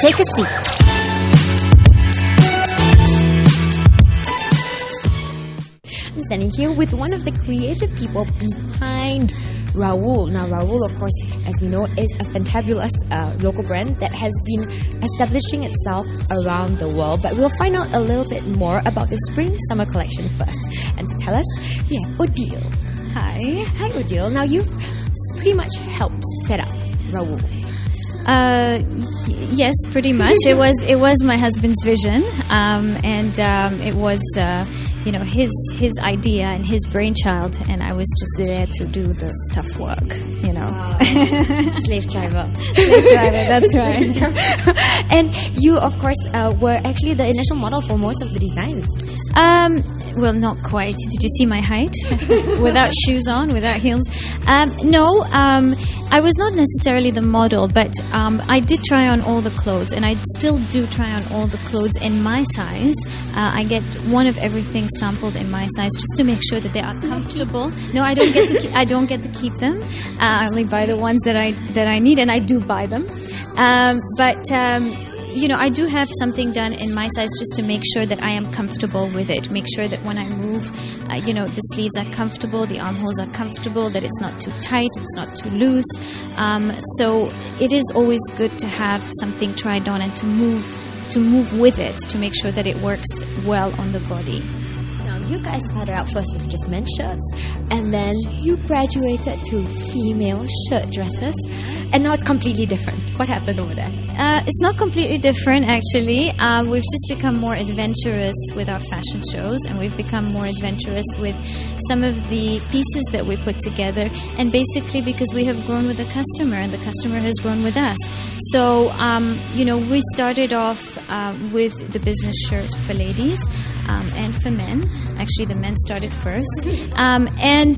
Take a seat. I'm standing here with one of the creative people behind Raoul. Now, Raoul, of course, as we know, is a fantabulous local brand that has been establishing itself around the world. But we'll find out a little bit more about the spring-summer collection first. And to tell us, we have Odile. Hi. Hi, Odile. Now, you've pretty much helped set up Raoul. Yes, pretty much. It was my husband's vision, and it was his idea and his brainchild, and I was just there to do the tough work. Slave driver. That's right. And you, of course, were actually the initial model for most of the designs. Well, not quite. Did you see my height? Without shoes on, without heels? No, I was not necessarily the model, but I did try on all the clothes, and I still do try on all the clothes in my size. I get one of everything sampled in my size just to make sure that they are comfortable. No, I don't get to keep them. I only buy the ones that I need, and I do buy them. I do have something done in my size just to make sure that I am comfortable with it. Make sure that when I move, the sleeves are comfortable, the armholes are comfortable, that it's not too tight, it's not too loose. So it is always good to have something tried on and to move with it to make sure that it works well on the body. You guys started out first with just men's shirts, and then you graduated to female shirt dresses, and now it's completely different. What happened over there? It's not completely different, actually. We've just become more adventurous with our fashion shows, and we've become more adventurous with some of the pieces that we put together, and basically because we have grown with the customer, and the customer has grown with us. So, we started off with the business shirt for ladies and for men. Actually, the men started first. And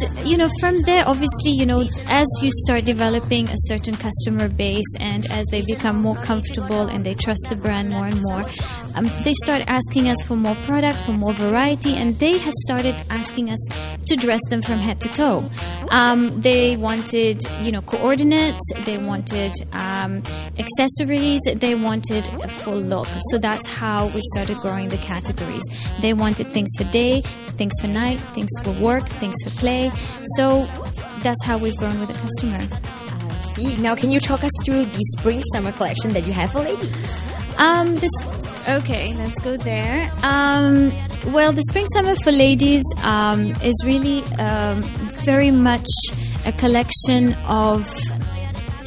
from there, obviously, as you start developing a certain customer base and as they become more comfortable and they trust the brand more and more, they start asking us for more product, for more variety, and they have started asking us to dress them from head to toe. They wanted, coordinates, they wanted accessories, they wanted a full look. So that's how we started growing the categories. They wanted things for day, things for night, things for work, things for play. So that's how we've grown with the customer. I see. Now, can you talk us through the spring-summer collection that you have for ladies? Okay, let's go there. Well, the spring-summer for ladies is really very much a collection of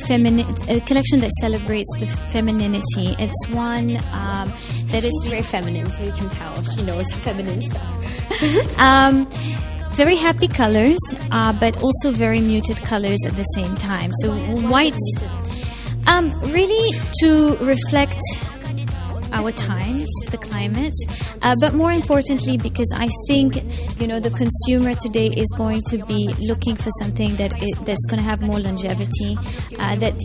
a collection that celebrates the femininity. It's one that is very feminine, so you can tell she knows feminine stuff. Very happy colors, but also very muted colors at the same time. So whites, really to reflect our times, the climate, but more importantly because I think the consumer today is going to be looking for something that's going to have more longevity, that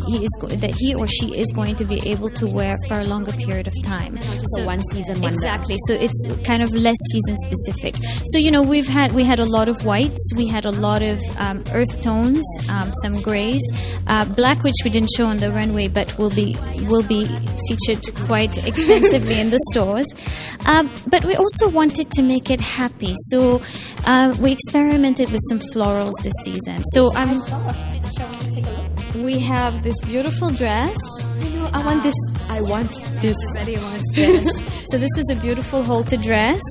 he or she is going to be able to wear for a longer period of time. So one season wonder. Exactly. So it's kind of less season specific. So we had a lot of whites, we had a lot of earth tones, some grays, black, which we didn't show on the runway, but will be featured quite extensively in the stores. But we also wanted to make it happy, so we experimented with some florals this season. So we have this beautiful dress. I want this. Everybody wants this. So this was a beautiful halter dress,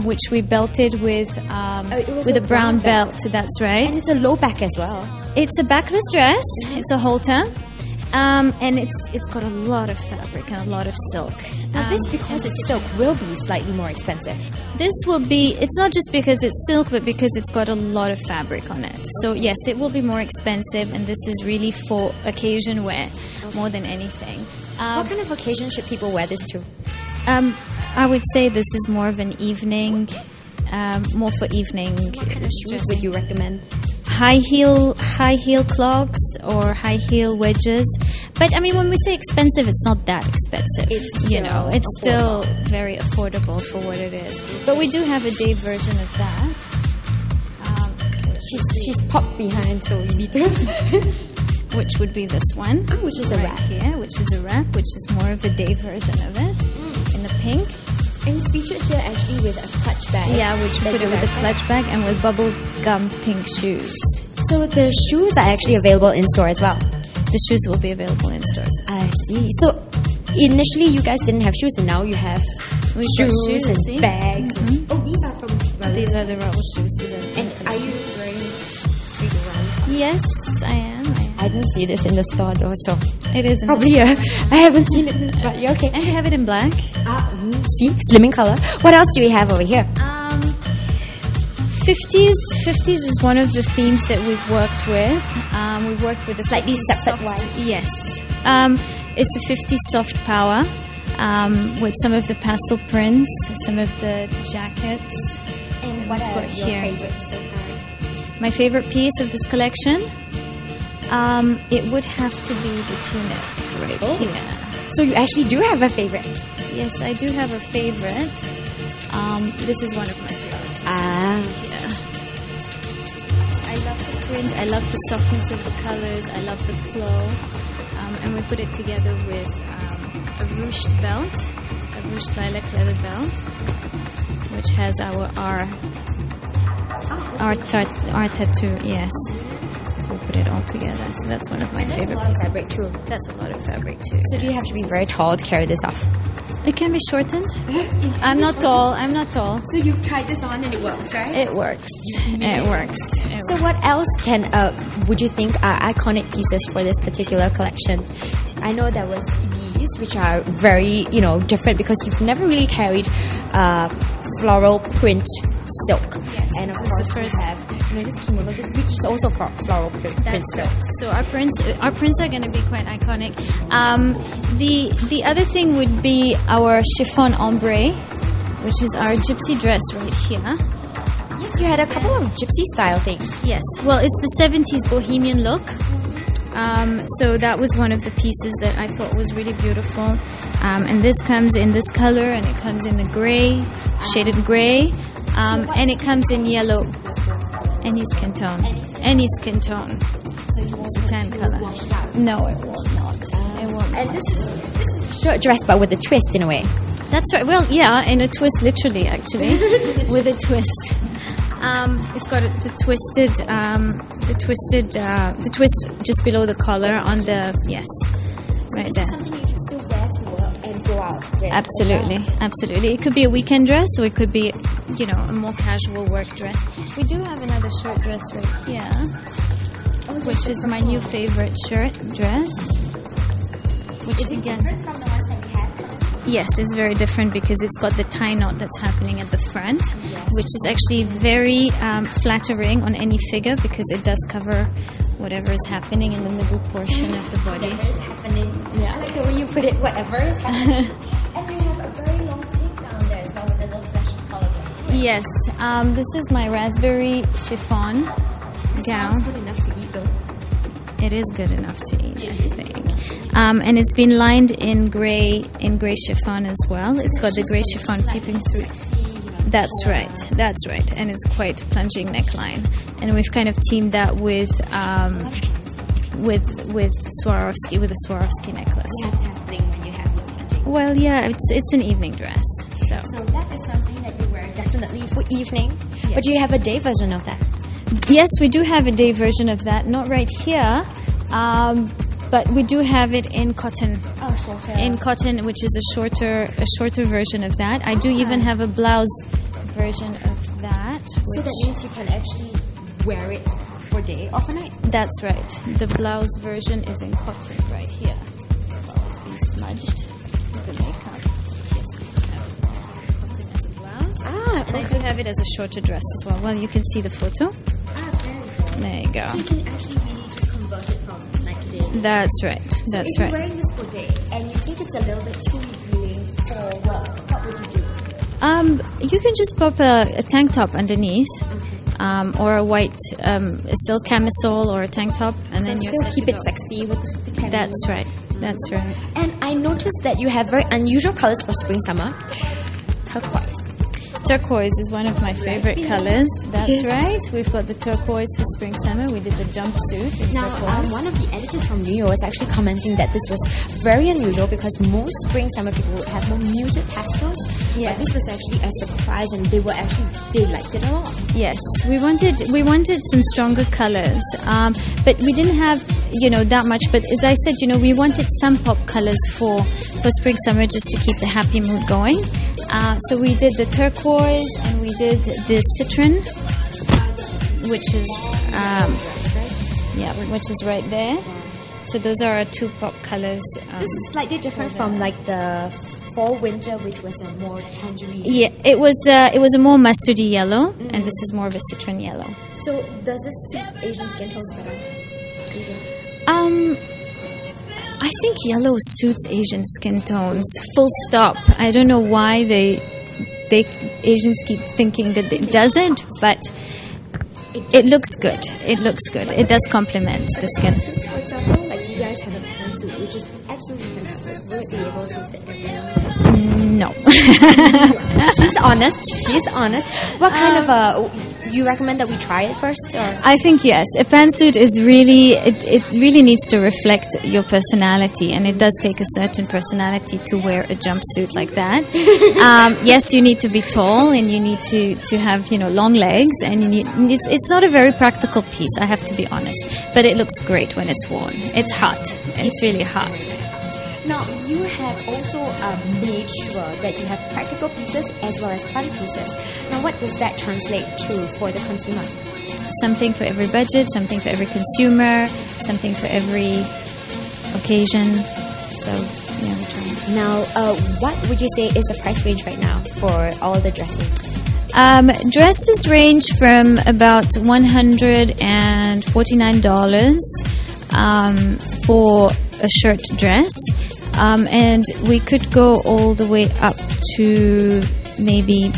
which we belted with a brown belt. That's right. And it's a low back as well. It's a backless dress. It's a halter. And it's got a lot of fabric and a lot of silk. Now this, because it's silk, will be slightly more expensive. This will be, it's not just because it's silk, but because it's got a lot of fabric on it. So yes, it will be more expensive, and this is really for occasion wear more than anything. What kind of occasion should people wear this to? I would say this is more of an evening, more for evening. What kind of shoes would you recommend? High heel clogs or high heel wedges. But I mean, when we say expensive, it's not that expensive. It's still very affordable for what it is. But we do have a day version of that. She's popped behind, so you need to. which would be this one. Which is a wrap. Here, which is a wrap, which is more of a day version of it, in the pink. And it's featured here actually with a clutch bag. Yeah, which we put it with a clutch bag and with bubble gum pink shoes. So the shoes are actually available in store as well. The shoes will be available in stores. I see. So initially you guys didn't have shoes, and now you have shoes and see? bags. Mm-hmm. Oh, these are from Raoul. These are the Raoul shoes. And are you wearing big ones? Yes, I am. I didn't see this in the store though, so It is in probably I haven't seen it. But you're okay. And we have it in black. See, slimming color. What else do we have over here? 50s is one of the themes that we've worked with. We've worked with a Slightly 50s separate soft, one. Yes. It's the 50s soft power with some of the pastel prints, some of the jackets. And what are your here. favorites so far? My favorite piece of this collection, it would have to be the tunic right here. So you actually do have a favorite. Yes, I do have a favorite. This is one of my favorites. Yeah. I love the print. I love the softness of the colors. I love the flow. And we put it together with a ruched belt, a ruched lilac leather belt, which has our tattoo. Yes. So we put it all together. So that's one of my favorite pieces. Fabric too. That's a lot of fabric too. So do you have to be very tall to carry this off? It can be shortened. I'm not tall. So you've tried this on and it works, right? It works. It works. So what else would you think are iconic pieces for this particular collection? I know there was these, which are very, different because you've never really carried floral print silk. Yes, and of course we have this kimono, which is also floral print silk. So our prints are going to be quite iconic. The other thing would be our chiffon ombre, which is our gypsy dress right here. Yes, you had a couple of gypsy style things. Yes, well, it's the 70s bohemian look. So that was one of the pieces that I thought was really beautiful. And this comes in this color, and it comes in the gray, shaded gray, and it comes in yellow. Any skin tone. Any skin tone. It's a tan color. No, it will not. It won't. And this is a short dress, but with a twist in a way. That's right. Well, yeah, in a twist, literally, actually, with a twist. It's got the twist just below the collar on the right there. Something you can still wear to work and go out with. Absolutely. It could be a weekend dress, or it could be, a more casual work dress. We do have another shirt dress right here, which is my new favorite shirt dress. Which is it different from the ones that we had? Yes, it's very different because it's got the tie knot that's happening at the front, which is actually very flattering on any figure because it does cover whatever is happening in the middle portion of the body. Whatever is happening. Yeah. I like the way you put it, whatever is happening. And you have a very long sleeve down there as well with a little flash of color. Yes, this is my raspberry chiffon gown. Good enough to eat though. It is good enough to eat, I think. And it's been lined in gray chiffon as well. It's got the gray chiffon peeping through. That's right. And it's quite plunging neckline. And we've kind of teamed that with Swarovski, with a Swarovski necklace. What's happening when you have no plunging? Well, yeah, it's an evening dress. So that is something that you wear definitely for evening. Yes. But do you have a day version of that? Yes, we do have a day version of that. Not right here, but we do have it in cotton. Oh, shorter. In cotton, which is a shorter version of that. I do even have a blouse version of that. So that means you can actually wear it for day or for night. That's right. The blouse version is in cotton right here. Oh, it's been smudged with the makeup. Yes, we do have cotton as a blouse. And I do have it as a shorter dress as well. Well, you can see the photo. Very good. There you go. So you can actually really just convert it from night to day. That's right. That's if you're wearing this for day and you think it's a little bit too revealing for work, what would you do? You can just pop a tank top underneath, or a white a silk camisole or a tank top, and then you still keep it sexy with the cami. That's right. And I noticed that you have very unusual colors for spring summer. Turquoise. Turquoise is one of my favorite colors. That's right. We've got the turquoise for spring summer. We did the jumpsuit in Now, turquoise. one of the editors from New York was actually commenting that this was very unusual because most spring summer people would have more muted pastels. Yeah. But this was actually a surprise, and they liked it a lot. Yes, we wanted some stronger colors, but we didn't have that much. But as I said, we wanted some pop colors for spring summer just to keep the happy mood going. So we did the turquoise and we did the citron, which is which is right there. So those are our two pop colors. This is slightly different from like the fall winter, which was a more tangerine. Yeah, it was a more mustardy yellow, and this is more of a citron yellow. So does this suit Asian skin tones better? I think yellow suits Asian skin tones. Full stop. I don't know why they Asians keep thinking that it doesn't, but it looks good. It looks good. It does complement the skin. For example, like you guys have a pantsuit, which is absolutely fantastic. Will it be able to fit everyone? No. She's honest. What kind of you recommend that we try it first, or? I think yes. A pantsuit is really it really needs to reflect your personality, and it does take a certain personality to wear a jumpsuit like that. Yes, you need to be tall, and you need to have long legs, and it's not a very practical piece. I have to be honest, but it looks great when it's worn. It's hot. It's really hot. Now, you have also made sure that you have practical pieces as well as fun pieces. Now, what does that translate to for the consumer? Something for every budget, something for every consumer, something for every occasion. So, yeah, we're trying. Now, what would you say is the price range right now for all the dresses? Dresses range from about $149 for a shirt dress. And we could go all the way up to maybe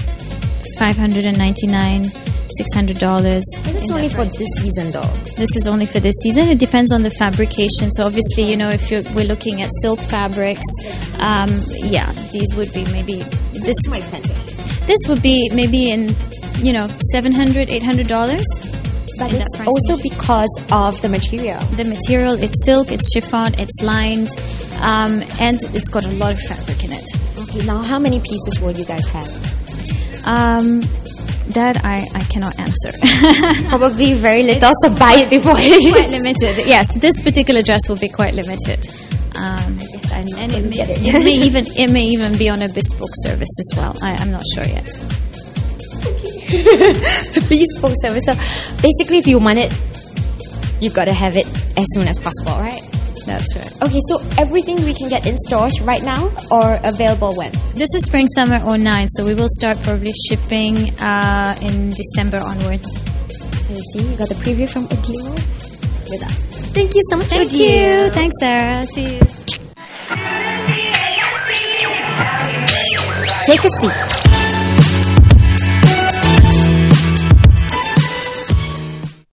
$599, $600. And it's only for this season, though. This is only for this season. It depends on the fabrication. So obviously, if we're looking at silk fabrics, these would be maybe this. More expensive. This would be maybe in $700, $800. But it's also because of the material. The material, it's silk, it's chiffon, it's lined, and it's got a lot of fabric in it. Okay, now how many pieces will you guys have? That I cannot answer. Probably very little, so buy it before. Quite limited. Yes, this particular dress will be quite limited. And it may even be on a bespoke service as well. I'm not sure yet. Bespoke service. So basically, if you want it, you've got to have it as soon as possible, right? That's right. Okay, so everything we can get in stores right now or available when? This is spring summer 09, so we will start probably shipping in December onwards. So you see, you got the preview from Odile with us. Thank you so much, Thank Odile. you. Thanks, Sarah. See you. Take a seat.